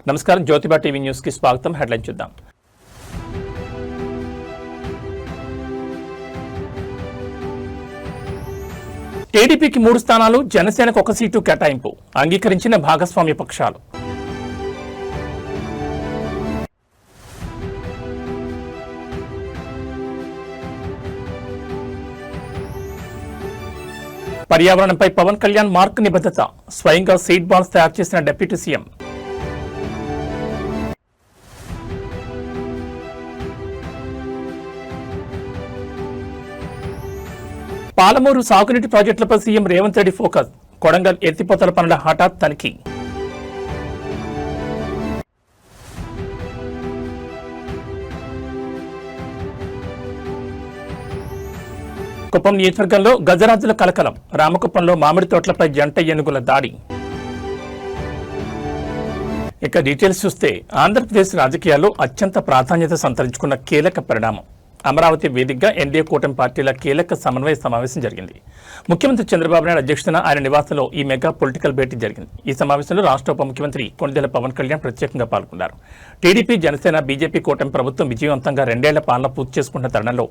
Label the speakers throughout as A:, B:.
A: నమస్కారం, Jyotiba TV news కి స్వాగతం. హెడ్లైన్ చూద్దాం. టీడీపీకి 3 స్థానాలు, జనసేనకు 1 సీటు కేటాయింపు అంగీకరించిన భాగస్వామ్య పక్షాలు. పర్యావరణంపై పవన్ కళ్యాణ్ మార్క్ నిబద్ధత, స్వయంగా సీడ్ బాల్స్ తయారు చేసిన డిప్యూటీ సీఎం. పాలమూరు సాగునీటి ప్రాజెక్టులపై సీఎం రేవంత్ రెడ్డి ఫోకస్, కొడంగల్ ఎత్తిపోతల పనుల హఠాత్ తనిఖీ. కుప్పం నియోజకవర్గంలో గజరాజుల కలకలం, రామకుప్పంలో మామిడి తోటలపై జంట ఏనుగుల దాడి. ఇక డీటెయిల్స్ చూస్తే, ఆంధ్రప్రదేశ్ రాజకీయాల్లో అత్యంత ప్రాధాన్యత సంతరించుకున్న కీలక పరిణామం. అమరావతి వేదికగా ఎన్డీఏ కూటమి పార్టీల కీలక సమన్వయ సమావేశం జరిగింది. ముఖ్యమంత్రి చంద్రబాబు నాయుడు అధ్యక్షతన ఆయన నివాసంలో ఈ మెగా పొలిటికల్ భేటీ జరిగింది. ఈ సమావేశంలో రాష్ట్ర ఉప ముఖ్యమంత్రి కొణిదెల పవన్ కళ్యాణ్ ప్రత్యేకంగా పాల్గొన్నారు. టీడీపీ, జనసేన, బీజేపీ కూటమి ప్రభుత్వం విజయవంతంగా 2 ఏళ్ల పాలన పూర్తి చేసుకున్న తరుణంలో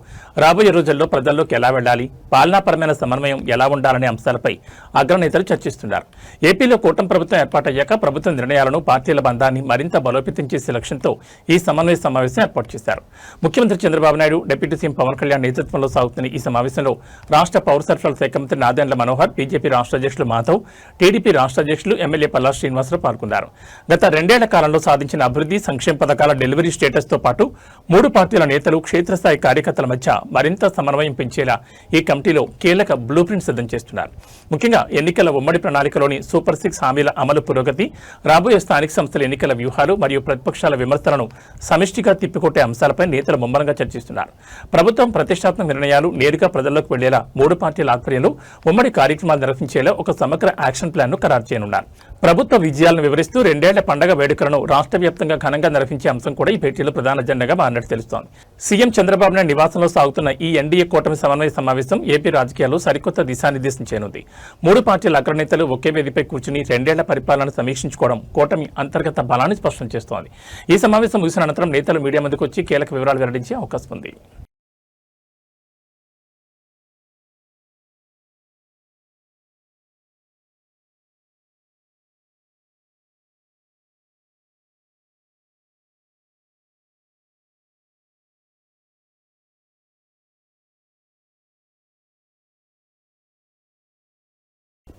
A: రాబోయే రోజుల్లో ప్రజల్లోకి ఎలా వెళ్లాలి, పాలనాపరమైన సమన్వయం ఎలా ఉండాలనే అంశాలపై అగ్రనేతలు చర్చిస్తున్నారు. ఏపీలో కూటమి ప్రభుత్వం ఏర్పాటయ్యాక ప్రభుత్వ నిర్ణయాలను, పార్టీల బంధాన్ని మరింత బలోపేతం చేసే లక్ష్యంతో ఈ సమన్వయ సమావేశం ఏర్పాటు చేశారు. ముఖ్యమంత్రి చంద్రబాబు నాయుడు, డిప్యూటీ సీఎం పవన్ కళ్యాణ్ నేతృత్వంలో సాగుతున్న ఈ సమావేశంలో రాష్ట్ర పౌర సరఫరాల శాఖ మంత్రి నాదెండ్ల మనోహర్, బీజేపీ రాష్ట్ర అధ్యక్షులు మాధవ్, టీడీపీ రాష్ట్ర అధ్యక్షులు ఎమ్మెల్యే పల్లా శ్రీనివాసరావు పాల్గొన్నారు. గత 2 ఏళ్ల కాలంలో సాధించిన అభివృద్ధి, సంక్షేమ పథకాల డెలివరీ స్టేటస్ తో పాటు 3 పార్టీల నేతలు, క్షేత్రస్థాయి కార్యకర్తల మధ్య మరింత సమన్వయం పెంచేలా ఈ కమిటీలో కీలక బ్లూ ప్రింట్ సిద్ధం చేస్తున్నారు. ముఖ్యంగా ఎన్నికల ఉమ్మడి ప్రణాళికలోని సూపర్ 6 హామీల అమలు పురోగతి, రాబోయే స్థానిక సంస్థల ఎన్నికల వ్యూహాలు మరియు ప్రతిపక్షాల విమర్శలను సమిష్టిగా తిప్పికొట్టే అంశాలపై నేతలు ముమ్మరంగా చర్చిస్తున్నారు. ప్రభుత్వం ప్రతిష్టాత్మక నిర్ణయాలు నేరుగా ప్రజల్లోకి వెళ్లేలా 3 పార్టీల ఆధ్వర్యంలో ఉమ్మడి కార్యక్రమాలు నిర్వహించేలా ఒక సమగ్ర యాక్షన్ ప్లాన్ ను ఖరారు చేయనున్నారు. ప్రభుత్వ విజయాలను వివరిస్తూ 2 ఏళ్ల పండుగ వేడుకలను రాష్ట్ర వ్యాప్తంగా ఘనంగా నిర్వహించే అంశం కూడా ఈ భేటీలో ప్రధాన అజెండాగా మారినట్టు తెలుస్తోంది. సీఎం చంద్రబాబు నాయుడు నివాసంలో సాగుతున్న ఈ ఎన్డీఏ కూటమి సమన్వయ సమావేశం ఏపీ రాజకీయాల్లో సరికొత్త దిశానిర్దేశం చేయనుంది. 3 పార్టీల అగ్రనేతలు ఒకే వేదికపై కూర్చుని 2 ఏళ్ల పరిపాలనను సమీక్షించుకోవడం కూటమి అంతర్గత బలాన్ని స్పష్టం చేస్తోంది. ఈ సమావేశం ముగిసిన అనంతరం నేతలు మీడియా ముందుకు వచ్చి కీలక వివరాలు వెల్లడించే అవకాశం ఉంది.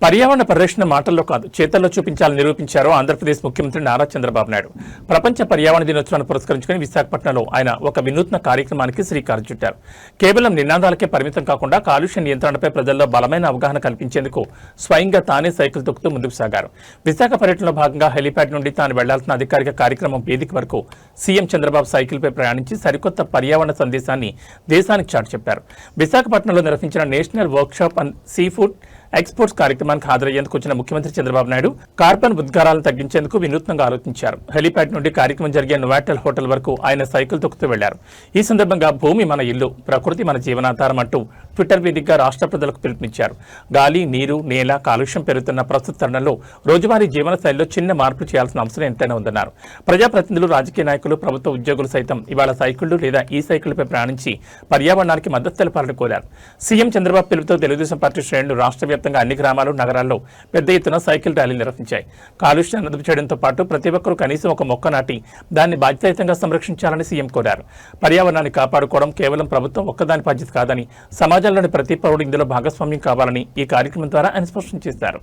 A: పర్యావరణ పరిరక్షణ మాటల్లో కాదు, చేతల్లో చూపించాలని నిరూపించారు ఆంధ్రప్రదేశ్ ముఖ్యమంత్రి నారా చంద్రబాబు నాయుడు. ప్రపంచ పర్యావరణ దినోత్సవాన్ని పురస్కరించుకుని విశాఖపట్నంలో ఆయన ఒక వినూత్న కార్యక్రమానికి శ్రీకారం చుట్టారు. కేవలం నినాదాలకే పరిమితం కాకుండా కాలుష్య నియంత్రణపై ప్రజల్లో బలమైన అవగాహన కల్పించేందుకు స్వయంగా తానే సైకిల్ తొక్కుతూ ముందుకు సాగారు. విశాఖ పర్యటనలో భాగంగా హెలీప్యాడ్ నుండి తాను వెళ్లాల్సిన అధికారిక కార్యక్రమం వేదిక వరకు సీఎం చంద్రబాబు సైకిల్పై ప్రయాణించి సరికొత్త పర్యావరణ సందేశాన్ని దేశానికి చాటి చెప్పారు. విశాఖపట్నంలో నిర్వహించిన national workshop and sea food exports కార్యక్రమానికి హాజరయ్యేందుకు వచ్చిన ముఖ్యమంత్రి చంద్రబాబు నాయుడు కార్బన్ ఉద్గారాలను తగ్గించేందుకు వినూత్నంగా ఆలోచించారు. హెలీప్యాడ్ నుండి కార్యక్రమం జరిగే నోవాటెల్ హోటల్ వరకు ఆయన సైకిల్ తొక్కుతూ వెళ్లారు. ఈ సందర్భంగా భూమి మన ఇల్లు, ప్రకృతి మన జీవనాధారం అంటూ ట్విట్టర్ వేదికగా రాష్ట్ర ప్రజలకు పిలుపునిచ్చారు. గాలి, నీరు, నేల కాలుష్యం పెరుగుతున్న ప్రస్తుత తరుణంలో రోజువారీ జీవన శైలిలో చిన్న మార్పులు చేయాల్సిన అవసరం ఎంతైనా ఉందన్నారు. ప్రజాప్రతినిధులు, రాజకీయ నాయకులు, ప్రభుత్వ ఉద్యోగులు సైతం ఇవాళ సైకిళ్లు లేదా ఈ సైకిళ్లపై ప్రయాణించి పర్యావరణానికి మద్దతు తెలపాలని కోరారు. సీఎం చంద్రబాబు పిలుపుతో తెలుగుదేశం పార్టీ శ్రేణులు రాష్ట్ర వ్యాప్తంగా అన్ని గ్రామాలు, నగరాల్లో పెద్ద ఎత్తున సైకిల్ ర్యాలీలు నిర్వహించాయి. కాలుష్యాన్ని అదుపు చేయడంతో పాటు ప్రతి ఒక్కరూ కనీసం ఒక మొక్క నాటి దాన్ని బాధ్యతాయుతంగా సంరక్షించాలని సీఎం కోరారు. పర్యావరణాన్ని కాపాడుకోవడం కేవలం ప్రభుత్వం ఒక్కదాని బాధ్యత కాదని, సమాజంలోని ప్రతి పౌరుడు ఇందులో భాగస్వామ్యం కావాలని ఈ కార్యక్రమం ద్వారా ఆయన స్పష్టం చేశారు.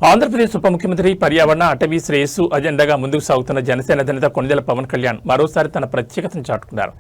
A: ఆంధ్రప్రదేశ్ ఉప ముఖ్యమంత్రి పర్యావరణ, అటవీ శ్రేయస్సు అజెండాగా ముందుకు సాగుతున్న జనసేన అధినేత కొణిదెల పవన్ కళ్యాణ్ మరోసారి తన ప్రత్యేకతను చాటుకున్నారు.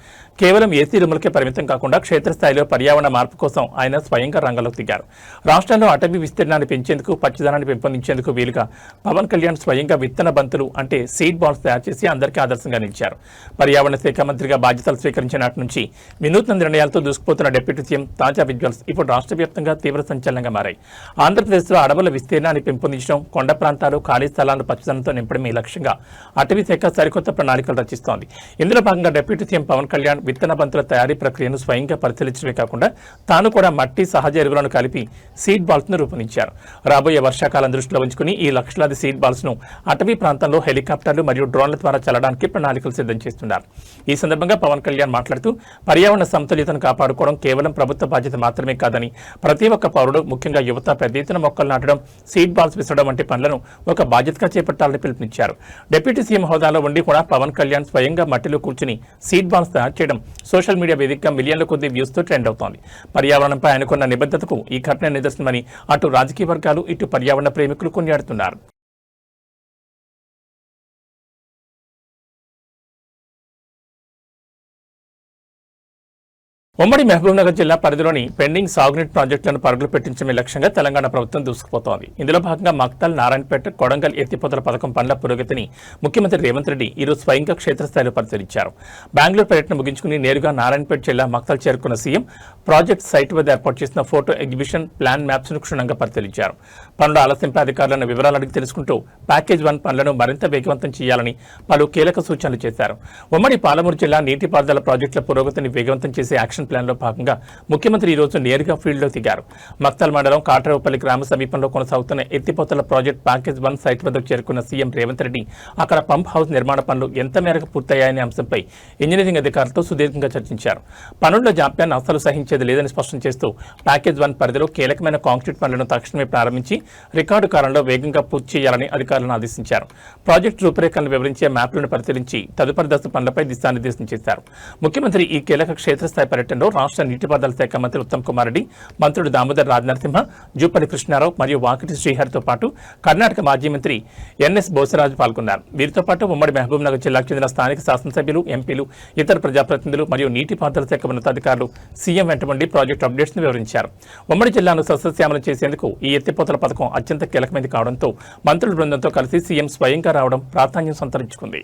A: కేవలం ఏసీ రూములకే పరిమితం కాకుండా క్షేత్రస్థాయిలో పర్యావరణ మార్పు కోసం ఆయన స్వయంగా రంగంలోకి దిగారు. రాష్ట్రంలో అటవీ విస్తీర్ణాన్ని పెంచేందుకు, పచ్చదనాన్ని పెంపొందించేందుకు వీలుగా పవన్ కళ్యాణ్ స్వయంగా విత్తన బంతులు అంటే సీడ్ బాల్స్ తయారు చేసి అందరికీ ఆదర్శంగా నిలిచారు. పర్యావరణ శాఖ మంత్రిగా బాధ్యతలు స్వీకరించిన నాటి నుంచి వినూత్న నిర్ణయాలతో దూసుకుపోతున్న డిప్యూటీ సీఎం తాజా విజువల్స్ ఇప్పుడు రాష్ట్ర వ్యాప్తంగా తీవ్ర సంచలనంగా మారాయి. ఆంధ్రప్రదేశ్లో అడవుల విస్తీర్ణాన్ని పెంపొందించి రూపొందించడం, కొండ ప్రాంతాలు, ఖాళీ స్థలాలను పచ్చదనంతో నింపడమే లక్ష్యంగా అటవీ శాఖ సరికొత్త ప్రణాళికలు రచిస్తోంది. ఇందులో భాగంగా డిప్యూటీ సీఎం పవన్ కళ్యాణ్ విత్తన బంతుల తయారీ ప్రక్రియను స్వయంగా పరిశీలించడమే కాకుండా తాను కూడా మట్టి, సహజ ఎరువులను కలిపి సీడ్ బాల్స్ ను రూపొందించారు. రాబోయే వర్షాకాలం దృష్టిలో ఉంచుకుని ఈ లక్షలాది సీడ్ బాల్స్ ను అటవీ ప్రాంతంలో హెలికాప్టర్లు మరియు డ్రోన్ల ద్వారా చల్లడానికి ప్రణాళికలు సిద్ధం చేస్తున్నారు. ఈ సందర్భంగా పవన్ కళ్యాణ్ మాట్లాడుతూ పర్యావరణ సమతుల్యతను కాపాడుకోవడం కేవలం ప్రభుత్వ బాధ్యత మాత్రమే కాదని, ప్రతి ఒక్క పౌరుడు, ముఖ్యంగా యువత పెద్ద ఎత్తున మొక్కలు నాటడం, సీడ్ బాల్స్ విసరడం వంటి పనులను ఒక బాధ్యతగా చేపట్టాలని పిలుపునిచ్చారు. డిప్యూటీ సీఎం హోదాలో ఉండి కూడా పవన్ కళ్యాణ్ స్వయంగా మట్టిలో కూర్చుని సీడ్ బాల్స్ తయారు చేయడం సోషల్ మీడియా వేదికగా మిలియన్ల కొద్ది వ్యూస్తో ట్రెండ్ అవుతోంది. పర్యావరణంపై ఆయనకున్న నిబద్ధతకు ఈ ఘటన నిదర్శనమని అటు రాజకీయ వర్గాలు, ఇటు పర్యావరణ ప్రేమికులు కొనియాడుతున్నారు. ఉమ్మడి మహబూబ్నగర్ జిల్లా పరిధిలోని పెండింగ్ సాగునీటి ప్రాజెక్టులను పరుగులు పెట్టించడమే లక్ష్యంగా తెలంగాణ ప్రభుత్వం దూసుకుపోతోంది. ఇందులో భాగంగా మక్తల్, నారాయణపేట, కొడంగల్ ఎత్తిపోతల పథకం పనుల పురోగతిని ముఖ్యమంత్రి రేవంత్ రెడ్డి ఈరోజు స్వయంగా క్షేత్రస్థాయిలో పరిశీలించారు. బెంగళూరు పర్యటన ముగించుకుని నేరుగా నారాయణపేట జిల్లా మక్తల్ చేరుకున్న సీఎం ప్రాజెక్టు సైట్ వద్ద ఏర్పాటు చేసిన ఫోటో ఎగ్జిబిషన్, ప్లాన్ మ్యాప్స్ ను క్షుణ్ణంగా పరిశీలించారు. పనుల ఆలస్యంపై అధికారులను వివరాలు అడిగి తెలుసుకుంటూ ప్యాకేజ్ 1 పనులను మరింత వేగవంతం చేయాలని పలు కీలక సూచనలు చేశారు. ఉమ్మడి పాలమూరు జిల్లా నీటిపారుదల ప్రాజెక్టుల పురోగతిని వేగవంతం చేసే యాక్షన్ ప్లాన్ లో భాగంగా ముఖ్యమంత్రి ఈ రోజు నేరుగా ఫీల్డ్ లో దిగారు. మక్తల్ మండలం కాట్రేవుపల్లి గ్రామ సమీపంలో కొనసాగుతున్న ఎత్తిపోతల ప్రాజెక్ట్ ప్యాకేజ్ 1 సైట్ వద్దకు చేరుకున్న సీఎం రేవంత్ రెడ్డి అక్కడ పంప్ హౌస్ నిర్మాణ పనులు ఎంత మేరకు పూర్తయ్యాయనే అంశంపై ఇంజనీరింగ్ అధికారులతో సుదీర్ఘంగా చర్చించారు. పనుల్లో జాప్యాన్ని అస్సలు సహించేది లేదని స్పష్టం చేస్తూ ప్యాకేజ్ 1 పరిధిలో కీలకమైన కాంక్రీట్ పనులను తక్షణమే ప్రారంభించి రికార్డు కాలంలో వేగంగా పూర్తి చేయాలని అధికారులను ఆదేశించారు. ప్రాజెక్టు రూపురేఖలను వివరించే మ్యాప్లను పరిశీలించి తదుపరి దశ పనులపై దిశానిర్దేశం చేశారు. ముఖ్యమంత్రి ఈ కీలక క్షేత్రస్థాయి పర్యటనలో రాష్ట్ర నీటిపారుదల శాఖ మంత్రి ఉత్తమ్ కుమార్ రెడ్డి, మంత్రులు దామోదర్ రాజనరసింహ, జూపల్లి కృష్ణారావు మరియు వాకిటి శ్రీహరితో పాటు కర్ణాటక మాజీ మంత్రి ఎన్ఎస్ బోసరాజు పాల్గొన్నారు. వీరితో పాటు ఉమ్మడి మహబూబ్నగర్ జిల్లాకు చెందిన స్థానిక శాసనసభ్యులు, ఎంపీలు, ఇతర ప్రజాప్రతినిధులు మరియు నీటిపారుదల శాఖ ఉన్నతాధికారులు సీఎం వెంట ఉండి ప్రాజెక్టు అప్డేట్స్ ను వివరించారు. ఉమ్మడి జిల్లాను సస్యశ్యామలం చేసేందుకు ఈ ఎత్తిపోతల పథకం అత్యంత కీలకమైనది కావడంతో మంత్రుల బృందంతో కలిసి సీఎం స్వయంగా రావడం ప్రాధాన్యం సంతరించుకుంది.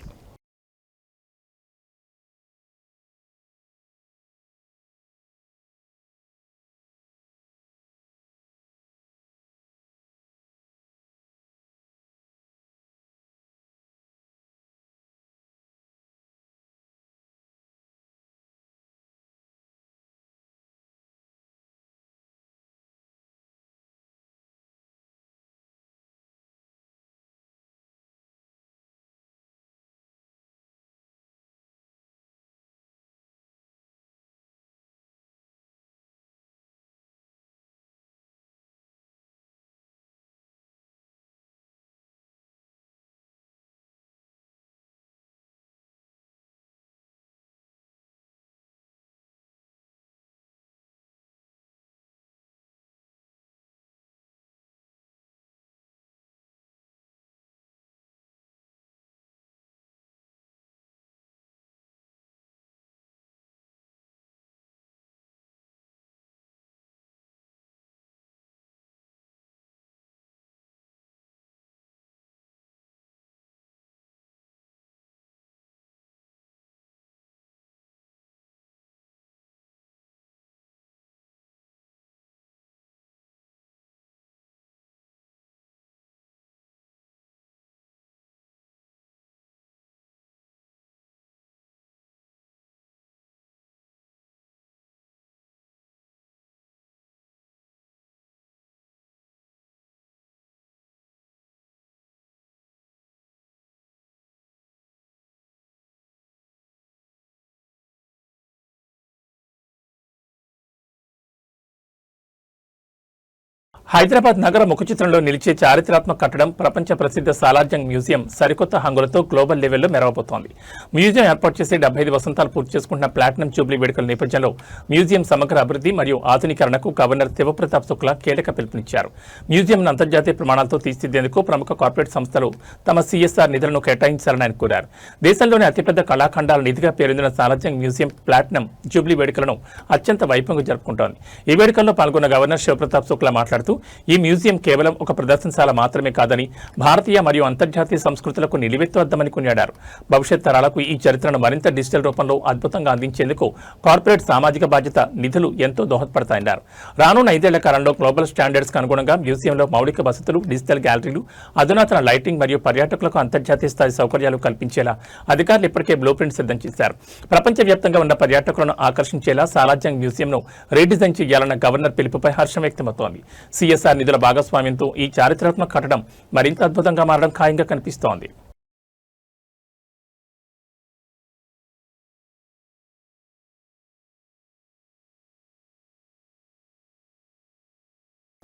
A: హైదరాబాద్ నగర ముఖ చిత్రంలో నిలిచే చారిత్రాత్మక కట్టడం ప్రపంచ ప్రసిద్ధ సాలార్జంగ్ మ్యూజియం సరికొత్త హంగులతో గ్లోబల్ లెవెల్లో మెరవబోతోంది. మ్యూజియం ఏర్పాటు చేసి 75 వసంతాలు పూర్తి చేసుకుంటున్న ప్లాటినం జూబ్లీ వేడుకల నేపథ్యంలో మ్యూజియం సమగ్ర అభివృద్ధి మరియు ఆధునీకరణకు గవర్నర్ శివప్రతాప్ శుక్లా కీలక పిలుపునిచ్చారు. మ్యూజియంను అంతర్జాతీయ ప్రమాణాలతో తీర్చిదిద్దేందుకు ప్రముఖ కార్పొరేట్ సంస్థలు తమ సిఎస్ఆర్ నిధులను కేటాయించాలని ఆయన కోరారు. దేశంలోనే అతిపెద్ద కళాఖండాల నిధిగా పేరొందిన సాలార్జంగ్ మ్యూజియం ప్లాటినం జూబ్లీ వేడుకలను అత్యంత వైభవంగా జరుపుకుంటోంది. ఈ వేడుకల్లో పాల్గొన్న గవర్నర్ శివప్రతాప్ శుక్లా మాట్లాడుతూ ఈ మ్యూజియం కేవలం ఒక ప్రదర్శనశాల మాత్రమే కాదని భారతీయ మరియు అంతర్జాతీయ సంస్కృతులకు నిలువెత్తు అద్దమని కొనియాడారు. భవిష్యత్ తరాలకు ఈ చరిత్రను మరింత డిజిటల్ రూపంలో అద్భుతంగా అందించేందుకు కార్పొరేట్ సామాజిక బాధ్యత నిధులు ఎంతో దోహదపడతాయన్నారు. రానున్న 5 ఏళ్ల కాలంలో గ్లోబల్ స్టాండర్డ్స్ కు అనుగుణంగా మ్యూజియంలో మౌలిక వసతులు, డిజిటల్ గ్యాలరీలు, అధునాతన లైటింగ్ మరియు పర్యాటకులకు అంతర్జాతీయ స్థాయి సౌకర్యాలు కల్పించేలా అధికారులు ఇప్పటికే బ్లూ ప్రింట్ సిద్ధం చేశారు. ప్రపంచవ్యాప్తంగా ఉన్న పర్యాటకులను ఆకర్షించేలా సాలార్జంగ్ మ్యూజియంను రీడిజైన్ చేయాలన్న గవర్నర్ పిలుపుపై హర్షం వ్యక్తమవుతోంది. సిఎస్ఆర్ నిధుల భాగస్వామ్యంతో ఈ చారిత్రాత్మక కట్టడం మరింత అద్భుతంగా మారడం ఖాయంగా కనిపిస్తోంది.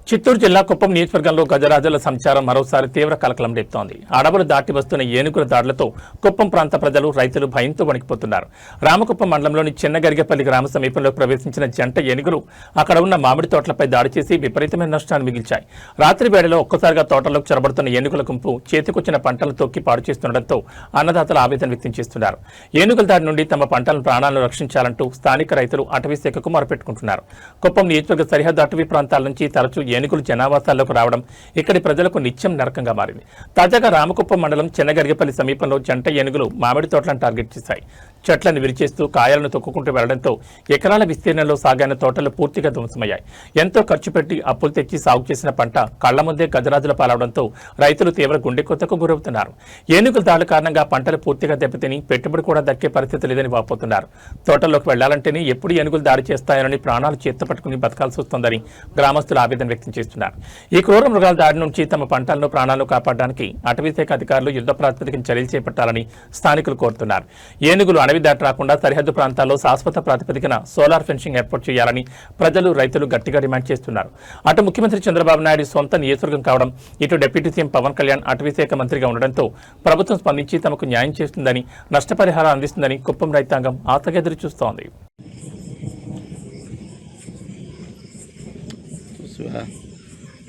A: చిత్తూరు జిల్లా కుప్పం నియోజకవర్గంలో గజరాజుల సంచారం మరోసారి తీవ్ర కలకలం రేపుతోంది. అడవులు దాటి వస్తున్న ఏనుగుల దాడులతో కుప్పం ప్రాంత ప్రజలు, రైతులు భయంతో వణికిపోతున్నారు. రామకుప్పం మండలంలోని చిన్నగరిగపల్లి గ్రామ సమీపంలో ప్రవేశించిన జంట ఏనుగులు అక్కడ ఉన్న మామిడి తోటలపై దాడి చేసి విపరీతమైన నష్టాన్ని మిగిల్చాయి. రాత్రి వేళలో ఒక్కసారిగా తోటల్లోకి చొరబడుతున్న ఏనుగుల గుంపు చేతికొచ్చిన పంటలను తొక్కి పాడు చేస్తుండటంతో అన్నదాతలు ఆవేదన వ్యక్తం చేస్తున్నారు. ఏనుగుల దాడి నుండి తమ పంటల ప్రాణాలను రక్షించాలంటూ స్థానిక రైతులు అటవీ శాఖకు మొరపెట్టుకుంటున్నారు. కుప్పం నియోజకవర్గ సరిహద్దు అటవీ ప్రాంతాల నుంచి తరచూ ఏనుగులు జనావాసాల్లోకి రావడం ఇక్కడి ప్రజలకు నిత్యం నరకంగా మారింది. తాజాగా రామకుప్పం మండలం చిన్నగరిగపల్లి సమీపంలో జంట ఏనుగులు మామిడి తోటలను టార్గెట్ చేశాయి. చెట్లను విరిచేస్తూ కాయలను తొక్కుకుంటూ వెళ్లడంతో ఎకరాల విస్తీర్ణంలో సాగైన తోటలు పూర్తిగా ధ్వంసమయ్యాయి. ఎంతో ఖర్చు పెట్టి అప్పులు తెచ్చి సాగు చేసిన పంట కళ్ల ముందే గజరాజుల పాలవడంతో రైతులు తీవ్ర గుండెకొత్తకు గురవుతున్నారు. ఏనుగుల దాడుల కారణంగా పంటలు పూర్తిగా దెబ్బతిని పెట్టుబడి కూడా దక్కే పరిస్థితి లేదని వాపోతున్నారు. తోటల్లోకి వెళ్లాలంటేనే ఎప్పుడు ఏనుగులు దాడి చేస్తాయని ప్రాణాలు చేత్తో పట్టుకుని బతకాల్సి వస్తోందని గ్రామస్తులు ఆవేదన వ్యక్తం చేస్తున్నారు. ఈ క్రూర మృగాల దాడి నుంచి తమ పంటలను, ప్రాణాలను కాపాడడానికి అటవీశాఖ అధికారులు యుద్ధ ప్రాతిపదికన చర్యలు చేపట్టాలని స్థానికులు కోరుతున్నారు. ఏనుగులు అడవి దాటి రాకుండా సరిహద్దు ప్రాంతాల్లో శాశ్వత ప్రాతిపదికన సోలార్ ఫెన్సింగ్ ఏర్పాటు చేయాలని ప్రజలు, రైతులు గట్టిగా డిమాండ్ చేస్తున్నారు. అటు ముఖ్యమంత్రి చంద్రబాబు నాయుడు సొంత నియోజకవర్గం కావడం, ఇటు డిప్యూటీ సీఎం పవన్ కళ్యాణ్ అటవీశాఖ మంత్రిగా ఉండడంతో ప్రభుత్వం స్పందించి తమకు న్యాయం చేస్తుందని, నష్టపరిహారం అందిస్తుందని కుప్పం రైతాంగం ఆశగా ఎదురు చూస్తోంది.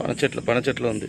B: పన చెట్లు ఉంది.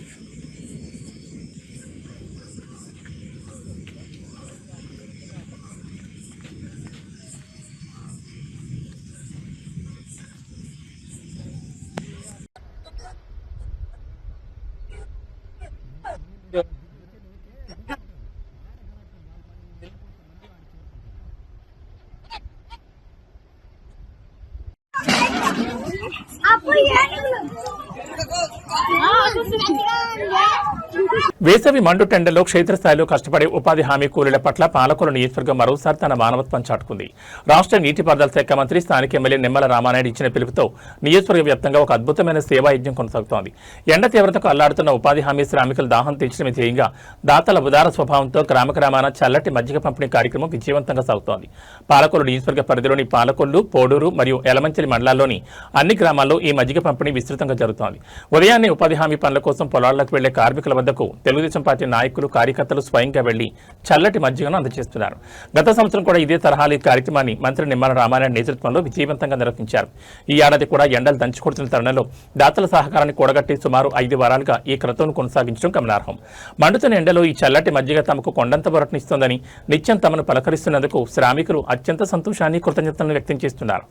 A: వేసవి మండు టెండర్లో క్షేత్రస్థాయిలో కష్టపడే ఉపాధి హామీ కూలీల పట్ల పాలకొల్లు నియోజకవర్గం మరోసారి తన మానవత్వం చాటుకుంది. రాష్ట్ర నీటిపారుదల శాఖ మంత్రి, స్థానిక ఎమ్మెల్యే నిమ్మల రామానాయుడు ఇచ్చిన పిలుపుతో నియోజకవర్గ వ్యాప్తంగా ఒక అద్భుతమైన సేవా యజ్ఞం కొనసాగుతోంది. ఎండ తీవ్రతకు అల్లాడుతున్న ఉపాధి హామీ శ్రామికుల దాహం తీర్చడమే ధ్యేయంగా దాతల ఉదార స్వభావంతో గ్రామాన చల్లటి మజ్జిగ పంపిణీ కార్యక్రమం విజయవంతంగా సాగుతోంది. పాలకొల్లు నియోజకవర్గ పరిధిలోని పాలకొల్లు, పోడూరు మరియు ఎలమంచిలి మండలాల్లోని అన్ని గ్రామాల్లో ఈ మజ్జిగ పంపిణీ విస్తృతంగా జరుగుతోంది. ఉదయాన్నే ఉపాధి హామీ పనుల కోసం పొలాల్లోకి వెళ్లే కార్మికుల వద్దకు తెలుగుదేశం పార్టీ నాయకులు, కార్యకర్తలు స్వయంగా వెళ్లి చల్లటి మజ్జిగను అందజేస్తున్నారు. గత సంవత్సరం కూడా ఇదే తరహాలో ఈ కార్యక్రమాన్ని మంత్రి నిమ్మల రామానాయుడు నేతృత్వంలో విజయవంతంగా నిర్వహించారు. ఈ ఏడాది కూడా ఎండలు దంచుకొడుతున్న తరుణంలో దాతల సహకారాన్ని కూడగట్టి సుమారు 5 వారాలుగా ఈ క్రతువును కొనసాగించడం గమనార్హం. మండుతున్న ఎండలో ఈ చల్లటి మజ్జిగ తమకు కొండంత బొరటనిస్తోందని, నిత్యం తమను పలకరిస్తున్నందుకు శ్రామికులు అత్యంత సంతోషాన్ని, కృతజ్ఞతలను వ్యక్తం చేస్తున్నారు.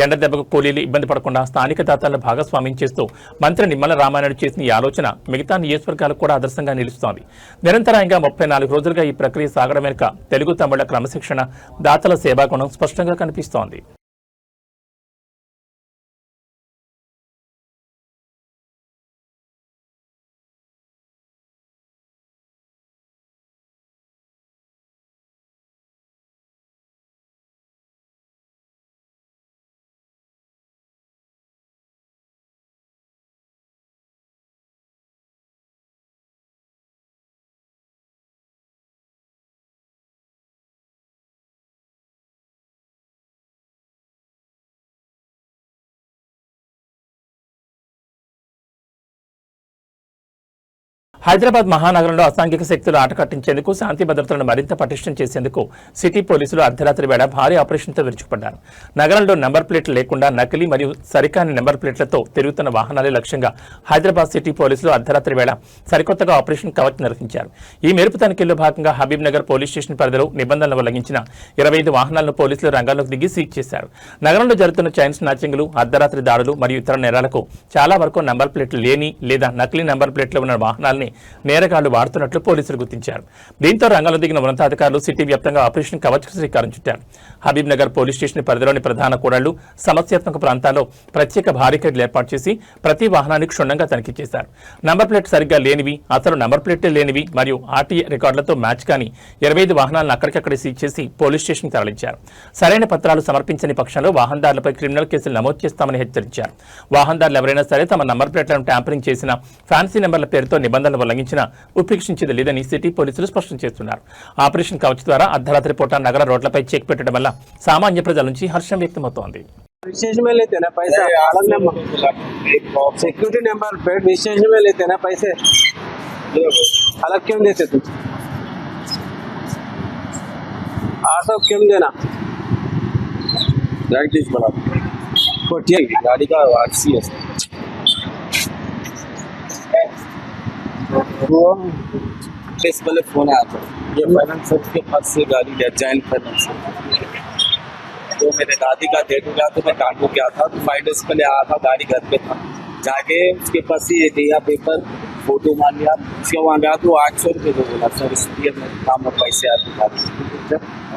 A: ఎండ దెబ్బకు కూలీలు ఇబ్బంది పడకుండా స్థానిక దాతలను భాగస్వామ్యం చేస్తూ మంత్రి నిమ్మల రామానాయుడు చేసిన ఈ ఆలోచన మిగతా నియోజకవర్గాలకు కూడా ఆదర్శంగా నిలుస్తోంది. నిరంతరాయంగా 34 రోజులుగా ఈ ప్రక్రియ సాగడం వెనుక తెలుగు తమిళ క్రమశిక్షణ, దాతల సేవాగుణం స్పష్టంగా కనిపిస్తోంది. హైదరాబాద్ మహానగరంలో అసాంఘిక శక్తులు ఆట కట్టించేందుకు శాంతి భద్రతలను మరింత పటిష్టం చేసేందుకు సిటీ పోలీసులు అర్ధరాత్రి వేళ భారీ ఆపరేషన్తో విరుచుకుపడ్డారు. నగరంలో నెంబర్ ప్లేట్లు లేకుండా నకిలీ మరియు సరికాని నెంబర్ ప్లేట్లతో తిరుగుతున్న వాహనాలే లక్ష్యంగా హైదరాబాద్ సిటీ పోలీసులు అర్ధరాత్రి వేళ సరికొత్తగా ఆపరేషన్ కవచ్ నిర్వహించారు. ఈ మెరుపు తనిఖీల్లో భాగంగా హబీబ్ నగర్ పోలీస్ స్టేషన్ పరిధిలో నిబంధనలు ఉల్లంఘించిన 25 వాహనాలను పోలీసులు రంగంలోకి దిగి సీజ్ చేశారు. నగరంలో జరుగుతున్న చైన్ స్నాచింగ్లు, అర్ధరాత్రి దాడులు మరియు ఇతర నేరాలకు చాలా వరకు నెంబర్ ప్లేట్లు లేని లేదా నకిలీ నెంబర్ ప్లేట్లు ఉన్న వాహనాలని నేరగాళ్లు వాడుతున్నట్లు పోలీసులు గుర్తించారు. దీంతో రంగంలో దిగిన ఉన్నతాధికారులు సిటీ వ్యాప్తంగా ఆపరేషన్ కవచ్ శ్రీకారం చుట్టారు. హబీబ్ నగర్ పోలీస్ స్టేషన్ పరిధిలోని ప్రధాన కూడళ్లు, సమస్యాత్మక ప్రాంతాల్లో ప్రత్యేక బారికేడ్లు ఏర్పాటు చేసి ప్రతి వాహనాన్ని క్షుణ్ణంగా తనిఖీ చేశారు. నంబర్ ప్లేట్ సరిగ్గా లేనివి, అసలు నంబర్ ప్లేట్లే లేనివి మరియు ఆర్టీఏ రికార్డులతో మ్యాచ్ కాని 25 వాహనాలను అక్కడికక్కడే సీజ్ చేసి పోలీస్ స్టేషన్ తరలించారు. సరైన పత్రాలు సమర్పించని పక్షంలో వాహనదారులపై క్రిమినల్ కేసులు నమోదు చేస్తామని హెచ్చరించారు. వాహనదారులు ఎవరైనా సరే తమ నంబర్ ప్లేట్లను ట్యాంపరింగ్ చేసిన, ఫ్యాన్సీ నెంబర్ల పేరుతో నిబంధనలు ఉల్లంఘించిన ఉపేక్షించేది లేదని సిటీ పోలీసులు స్పష్టం చేస్తున్నారు. ఆపరేషన్ కవచ్ ద్వారా అర్ధరాత్రి పూట నగర రోడ్లపై చెక్ పెట్టడం వల్ల సామాన్య ప్రజల నుంచి హర్షం వ్యక్తమవుతోంది.
B: विशेष में लेते ना पैसा, अलग नंबर सिक्योरिटी नंबर प्लेट विशेष में लेते ना पैसे, अलग क्यों देते तुम? 800 क्यों देना?
C: प्रैक्टिस बना
B: ठीक
C: गाड़ी का आरसी है वो इस पहले फोन आया था, ये फाइनेंस के पास से गाड़ी है जैन फाइनेंस, तो मेरे दादी का डेट हो गया तो मैं कांडू गया था, तो 5 डेज पहले आया था, गाड़ी घर पे था, जाके उसके पास से ये दिया पेपर, फोटो मान लिया, उसके वहाँ गया तो 800 रुपये दो बोला सर, इसलिए मैं काम में पैसे आते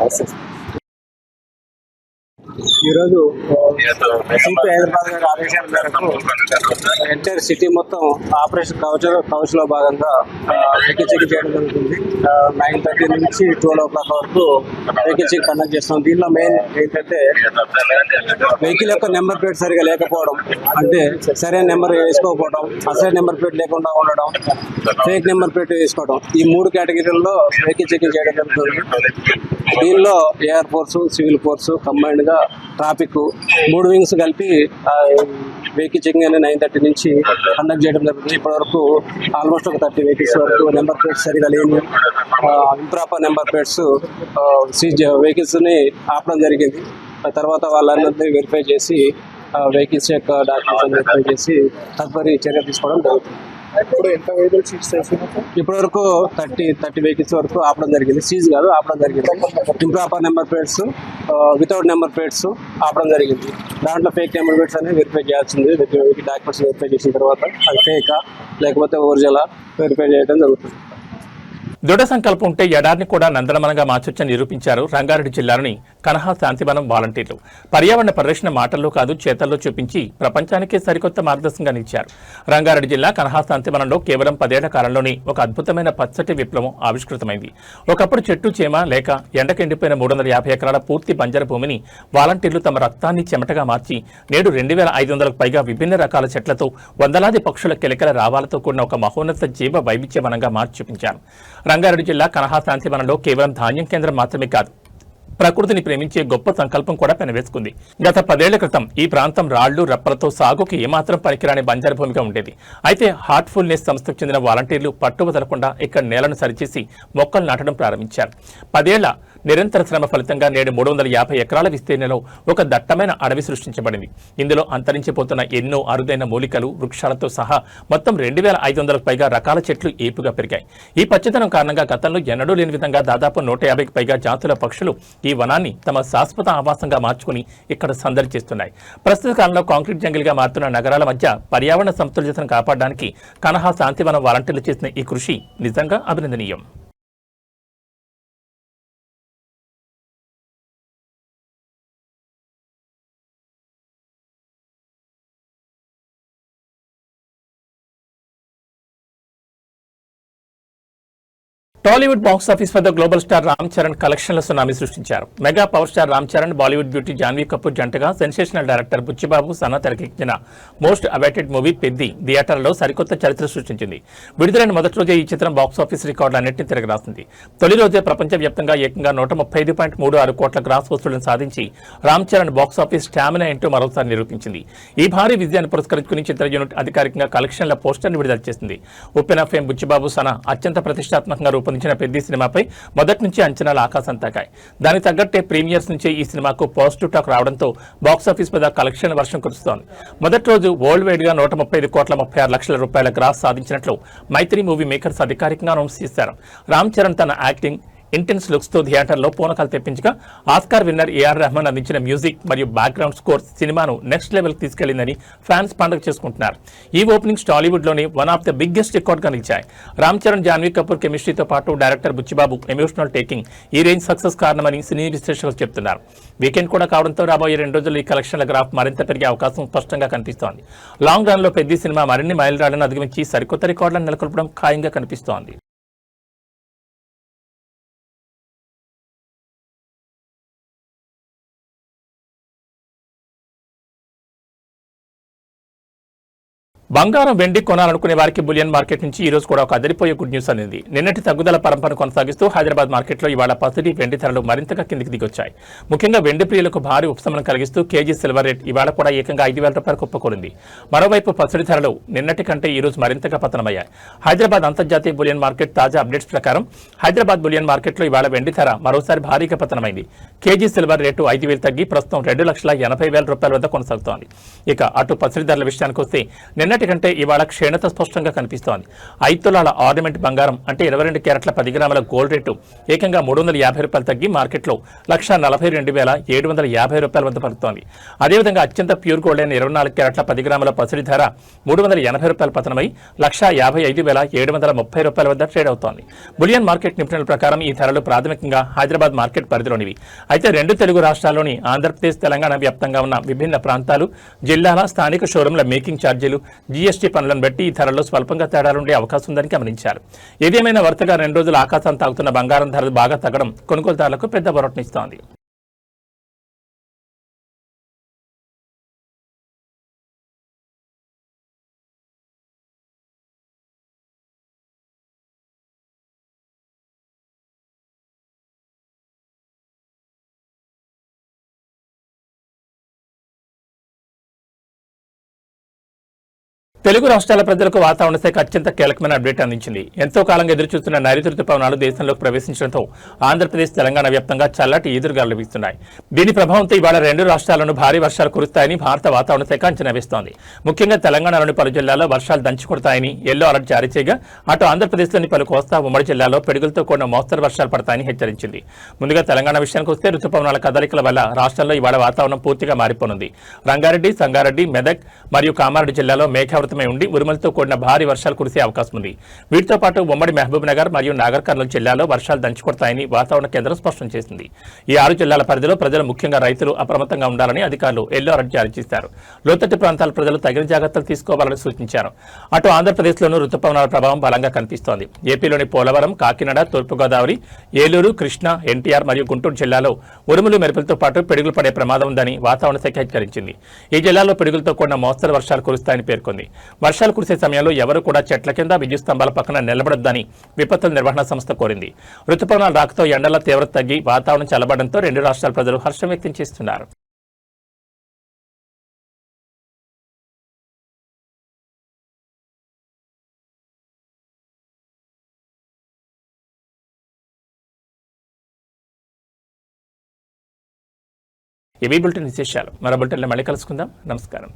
C: ऐसे
B: ఈరోజు సిపి హైదరాబాద్ గారి ఆదేశాల మేరకు ఎంటైర్ సిటీ మొత్తం ఆపరేషన్ కవచ్ లో భాగంగా వెహికల్ చెక్ చేయడం జరుగుతుంది. 9:30 నుంచి 12 o'clock వరకు వెహికల్ చెక్ కండక్ట్ చేస్తాం. దీనిలో మెయిన్ ఏంటంటే వెహికల్ యొక్క నెంబర్ ప్లేట్ సరిగా లేకపోవడం, అంటే సరైన నెంబర్ వేసుకోకపోవడం, అసలు నెంబర్ ప్లేట్ లేకుండా ఉండడం, ఫేక్ నెంబర్ ప్లేట్ వేసుకోవడం, ఈ 3 కేటగిరీల్లో వెహికల్ చెకింగ్ చేయడం జరుగుతుంది. దీనిలో air force, civil force combined గా ట్రాఫిక్ 3 వింగ్స్ కలిపి వెహికల్ చెకింగ్ అనేది 9:30 నుంచి కండక్ట్ చేయడం జరుగుతుంది. ఇప్పటి వరకు ఆల్మోస్ట్ ఒక 30 వెహికల్స్ వరకు నెంబర్ ప్లేట్స్ సరిగా లేని, improper number plates seize vehicles ని ఆపడం జరిగింది. తర్వాత వాళ్ళందరినీ వెరిఫై చేసి వెహికల్స్ యొక్క డాక్యుమెంట్స్ వెరిఫై చేసి తదుపరి చర్య తీసుకోవడం జరుగుతుంది.
C: ఇప్పుడు ఎంత వెహికల్స్ సీజ్ చేసినా
B: ఇప్పటి వరకు 30 వెహికల్స్ వరకు ఆపడం జరిగింది. సీజ్ కాదు, ఆపడం జరిగింది. Improper number plates, without number plates ఆపడం జరిగింది. దాంట్లో ఫేక్ నెంబర్ ప్లేట్స్ అనేది వెరిఫై చేయాల్సింది. డాక్యుమెంట్స్ వెరిఫై చేసిన తర్వాత అది ఫేకా లేకపోతే ఒరిజినలా వెరిఫై చేయడం జరుగుతుంది.
A: దృఢ సంకల్పం ఉంటే ఎడారిని కూడా నందనవనంగా మార్చొచ్చని నిరూపించారు రంగారెడ్డి జిల్లాలోని కనహా శాంతివనం వాలంటీర్లు. పర్యావరణ పరిరక్షణ మాటల్లో కాదు చేతల్లో చూపించి ప్రపంచానికే సరికొత్త మార్గదర్శకంగా నిలిచారు. రంగారెడ్డి జిల్లా కనహా శాంతివనంలో కేవలం 10 ఏళ్ల కాలంలోనే ఒక అద్భుతమైన పచ్చటి విప్లవం ఆవిష్కృతమైంది. ఒకప్పుడు చెట్టు చేమ లేక ఎండకెండిపోయిన 350 ఎకరాల పూర్తి బంజరు భూమిని వాలంటీర్లు తమ రక్తాన్ని చెమటగా మార్చి నేడు 2500కు పైగా విభిన్న రకాల చెట్లతో, వందలాది పక్షుల కిలకిల రావాలతో కూడిన ఒక మహోన్నత జీవ వైవిధ్యవనంగా మార్చి చూపించారు. రంగారెడ్డి జిల్లా కనహా శాంతివనంలో కేవలం ధాన్యం కేంద్రం మాత్రమే కాదు, ప్రకృతిని ప్రేమించే గొప్ప సంకల్పం కూడా పెనవేసుకుంది. గత 10 ఏళ్ల క్రితం ఈ ప్రాంతం రాళ్లు రప్పలతో సాగుకి ఏమాత్రం పనికిరాని బంజరు భూమిగా ఉండేది. అయితే హార్ట్ఫుల్నెస్ సంస్థకు చెందిన వాలంటీర్లు పట్టువదలకుండా ఇక్కడ నేలను సరిచేసి మొక్కలు నాటడం ప్రారంభించారు. 10 ఏళ్ల నిరంతర శ్రమ ఫలితంగా నేడు 350 ఎకరాల విస్తీర్ణంలో ఒక దట్టమైన అడవి సృష్టించబడింది. ఇందులో అంతరించిపోతున్న ఎన్నో అరుదైన మూలికలు, వృక్షాలతో సహా మొత్తం 2500కు పైగా రకాల చెట్లు ఏపుగా పెరిగాయి. ఈ పచ్చదనం కారణంగా గతంలో ఎన్నడూ లేని విధంగా దాదాపు 150కి పైగా జాతుల పక్షులు ఈ వనాన్ని తమ శాశ్వత ఆవాసంగా మార్చుకుని ఇక్కడ సందడి చేస్తున్నాయి. ప్రస్తుత కాలంలో కాంక్రీట్ జంగిల్గా మారుతున్న నగరాల మధ్య పర్యావరణ సమతుల్యతను కాపాడడానికి కనహా శాంతివనం వాలంటీర్లు చేసిన ఈ కృషి నిజంగా అభినందనీయం. టాలీవుడ్ బాక్స్ ఆఫీస్ వద్ద గ్లోబల్ స్టార్ రామ్ చరణ్ కలెక్షన్ల సునామీ సృష్టించారు. Mega power star Ram Charan, Bollywood beauty Janhvi Kapoor జంటగా సెన్సేషనల్ డైరెక్టర్ బుచ్చిబాబు సనా తెరకెక్కించిన మోస్ట్ అవైటెడ్ మూవీ పెద్ది థియేటర్లో సరికొత్త చరిత్ర సృష్టించింది. విడుదలైన మొదటి రోజే ఈ చిత్రం బాక్స్ ఆఫీస్ రికార్డులన్నింటినీ తిరగరాసింది. తొలి రోజే ప్రపంచవ్యాప్తంగా ఏకంగా 135.36 కోట్ల గ్రాస్ వసూళ్లను సాధించి Ram Charan box office stamina ఏంటో మరోసారి నిరూపించింది. ఈ భారీ విజయాన్ని పురస్కరించుకుని చిత్ర యూనిట్ అధికారికంగా కలెక్షన్ల పోస్టర్ను విడుదల చేసింది. ఉప్పెన ఫేమ్ బుచ్చిబాబు సనా అత్యంత ప్రతిష్టాత్మకంగా రూపొందించిన పెద్ది సినిమాపై మొదటి నుంచి అంచనాలు ఆకాశం తాకాయి. దానికి తగ్గట్టే ప్రీమియర్స్ నుంచే ఈ సినిమాకు పాజిటివ్ టాక్ రావడంతో బాక్సాఫీస్ మీద కలెక్షన్ వర్షం కురుస్తోంది. మొదటి రోజు వరల్డ్ వైడ్ గా 135.36 కోట్ల గ్రాస్ సాధించినట్లు మైత్రి మూవీ మేకర్స్ అధికారికంగా అనౌన్స్ చేశారు. రామ్ చరణ్ తన యాక్టింగ్, ఇంటెన్స్ లుక్స్ తో థియేటర్లో పూనకాలు తెప్పించగా ఆస్కార్ విన్నర్ ఏఆర్ రెహమాన్ అందించిన మ్యూజిక్ మరియు బ్యాక్గ్రౌండ్ స్కోర్ సినిమాను నెక్స్ట్ లెవెల్ తీసుకెళ్లిందని ఫ్యాన్స్ పండుగ చేసుకుంటున్నారు. ఈ ఓపెనింగ్స్ టాలీవుడ్ లోని one of the biggest record గా నిలిచాయి. రామ్ చరణ్, జాన్వీ కపూర్ కెమిస్ట్రీతో పాటు డైరెక్టర్ బుచ్చిబాబు ఎమోషనల్ టేకింగ్ ఈ రేంజ్ సక్సెస్ కారణమని సినీ విశ్లేషకులు చెబుతున్నారు. వీకెండ్ కూడా కావడంతో రాబోయే 2 రోజుల్లో ఈ కలెక్షన్ల గ్రాఫ్ మరింత పెరిగే అవకాశం స్పష్టంగా కనిపిస్తోంది. లాంగ్ రన్ లో పెద్ద సినిమా మరిన్ని మైలురాళ్లను అధిగమించి సరికొత్త రికార్డులను నెలకొల్పడం ఖాయంగా కనిపిస్తోంది. బంగారం, వెండి కొనాలనుకునే వారికి బులియన్ మార్కెట్ నుంచి ఈ రోజు కూడా ఒక అదిరిపోయే గుడ్ న్యూస్ అనేది. నిన్నటి తగ్గుదల పరంపరను కొనసాగిస్తూ హైదరాబాద్ మార్కెట్లో ఇవాళ పసిడి, వెండి ధరలు మరింతగా కిందికి దిగొచ్చాయి. ముఖ్యంగా వెండి ప్రియులకు భారీ ఉపశమనం కలిగిస్తూ కేజీ సిల్వర్ రేట్ ఇవాళ కూడా ఏకంగా 5,000 రూపాయలకు కుప్పకూరింది. మరోవైపు పసిడి ధరలు నిన్నటి కంటే ఈ రోజు మరింతగా పతనమయ్యాయి. హైదరాబాద్ అంతర్జాతీయ బులియన్ మార్కెట్ తాజా అప్డేట్స్ ప్రకారం హైదరాబాద్ బులియన్ మార్కెట్లో ఇవాళ వెండి ధర మరోసారి భారీగా పతనమైంది. కేజీ సిల్వర్ రేటు 5,000 తగ్గి ప్రస్తుతం 2,80,000 రూపాయల వద్ద కొనసాగుతోంది. ఇక అటు పసిడి ధరల విషయానికి వస్తే నిన్నటి కంటే ఇవాళ క్షీణత స్పష్టంగా కనిపిస్తోంది. 5 తులాల ఆర్నమెంట్ బంగారం అంటే 22 క్యారెట్ల 10 గ్రాముల గోల్డ్ రేటు ఏకంగా 350 రూపాయలు తగ్గి మార్కెట్లో 1,42,250 రూపాయల వద్ద పలుకుతోంది. అదేవిధంగా అత్యంత ప్యూర్ గోల్డ్ అయిన 24 క్యారెట్ల 10 గ్రాముల పసిడి ధర 380 రూపాయల పతనమై 1,55,730 రూపాయల వద్ద ట్రేడ్ అవుతోంది. బులియన్ మార్కెట్ నిపుణుల ప్రకారం ఈ ధరలు ప్రాథమికంగా హైదరాబాద్ మార్కెట్ పరిధిలోనివి. అయితే 2 తెలుగు రాష్ట్రాల్లోని ఆంధ్రప్రదేశ్, తెలంగాణ వ్యాప్తంగా ఉన్న విభిన్న ప్రాంతాలు, జిల్లాల స్థానిక షోరూంల మేకింగ్ ఛార్జీలు, జీఎస్టీ పనులను బట్టి ఈ ధరల్లో స్వల్పంగా తేడాలుండే అవకాశం ఉందని గమనించారు. ఏదేమైనా వరుసగా 2 రోజులు ఆకాశాన్ని తాగుతున్న బంగారం ధరలు బాగా తగ్గడం కొనుగోలుదారులకు పెద్ద బొరటనిస్తోంది. తెలుగు రాష్ట్రాల ప్రజలకు వాతావరణ శాఖ అత్యంత కీలకమైన అప్డేట్ అందించింది. ఎంతో కాలంగా ఎదురుచూస్తున్న నైరుతి రుతుపవనాలు దేశంలోకి ప్రవేశించడంతో ఆంధ్రప్రదేశ్, తెలంగాణ వ్యాప్తంగా చల్లటి ఈదురుగాలులు వీస్తున్నాయి. దీని ప్రభావంతో ఇవాళ 2 రాష్ట్రాల్లోనూ భారీ వర్షాలు కురుస్తాయని భారత వాతావరణ శాఖ అంచనా వేస్తోంది. ముఖ్యంగా తెలంగాణలోని పలు జిల్లాల్లో వర్షాలు దంచుకొడతాయని ఎల్లో అలర్ట్ జారీ చేయగా, అటు ఆంధ్రప్రదేశ్లోని పలు కోస్తా, ఉమ్మడి జిల్లాల్లో పిడుగులతో కూడిన మోస్తరు వర్షాలు పడతాయని హెచ్చరించింది. ముందుగా తెలంగాణ విషయానికి వస్తే రుతుపవనాల కదలికల వల్ల రాష్ట్రంలో ఇవాళ వాతావరణం పూర్తిగా మారిపోనుంది. రంగారెడ్డి, సంగారెడ్డి, మెదక్ మరియు కామారెడ్డి జిల్లాలో మేఘావృతమై ఉండి ఉరుములతో కూడిన భారీ వర్షాలు కురిసే అవకాశం ఉంది. వీటితో పాటు ఉమ్మడి మహబూబ్ నగర్ మరియు నాగర్ కర్నూలు జిల్లాలో వర్షాలు దంచుకొడతాయని వాతావరణ కేంద్రం స్పష్టం చేసింది. ఈ 6 జిల్లాల పరిధిలో ప్రజలు, ముఖ్యంగా రైతులు అప్రమత్తంగా ఉండాలని అధికారులు ఎల్లో అలర్ట్ జారీ చేశారు. లోతట్టు ప్రాంతాల ప్రజలు తగిన జాగ్రత్తలు తీసుకోవాలని సూచించారు. అటు ఆంధ్రప్రదేశ్లోనూ రుతుపవనాల ప్రభావం బలంగా కనిపిస్తోంది. ఏపీలోని పోలవరం, కాకినాడ, తూర్పుగోదావరి, ఏలూరు, కృష్ణా, ఎన్టీఆర్ మరియు గుంటూరు జిల్లాలో ఉరుములు, మెరుపులతో పాటు పిడుగులు పడే ప్రమాదం ఉందని వాతావరణ శాఖ హెచ్చరించింది. ఈ జిల్లాలో పిడుగులతో కూడిన మోస్తరు వర్షాలు కురుస్తాయని పేర్కొంది. వర్షాలు కురిసే సమయంలో ఎవరు కూడా చెట్ల కింద, విద్యుత్ స్తంభాల పక్కన నిలబడొద్దని విపత్తుల నిర్వహణ సంస్థ కోరింది. రుతుపవనాల రాకతో ఎండల తీవ్రత తగ్గి వాతావరణం చల్లబడంతో 2 రాష్ట్రాల ప్రజలు హర్షం వ్యక్తం చేస్తున్నారు. ఇవి బులెటిన్ విశేషాలు. మరో బులెటిన్లో మళ్ళీ కలుసుకుందాం. నమస్కారం.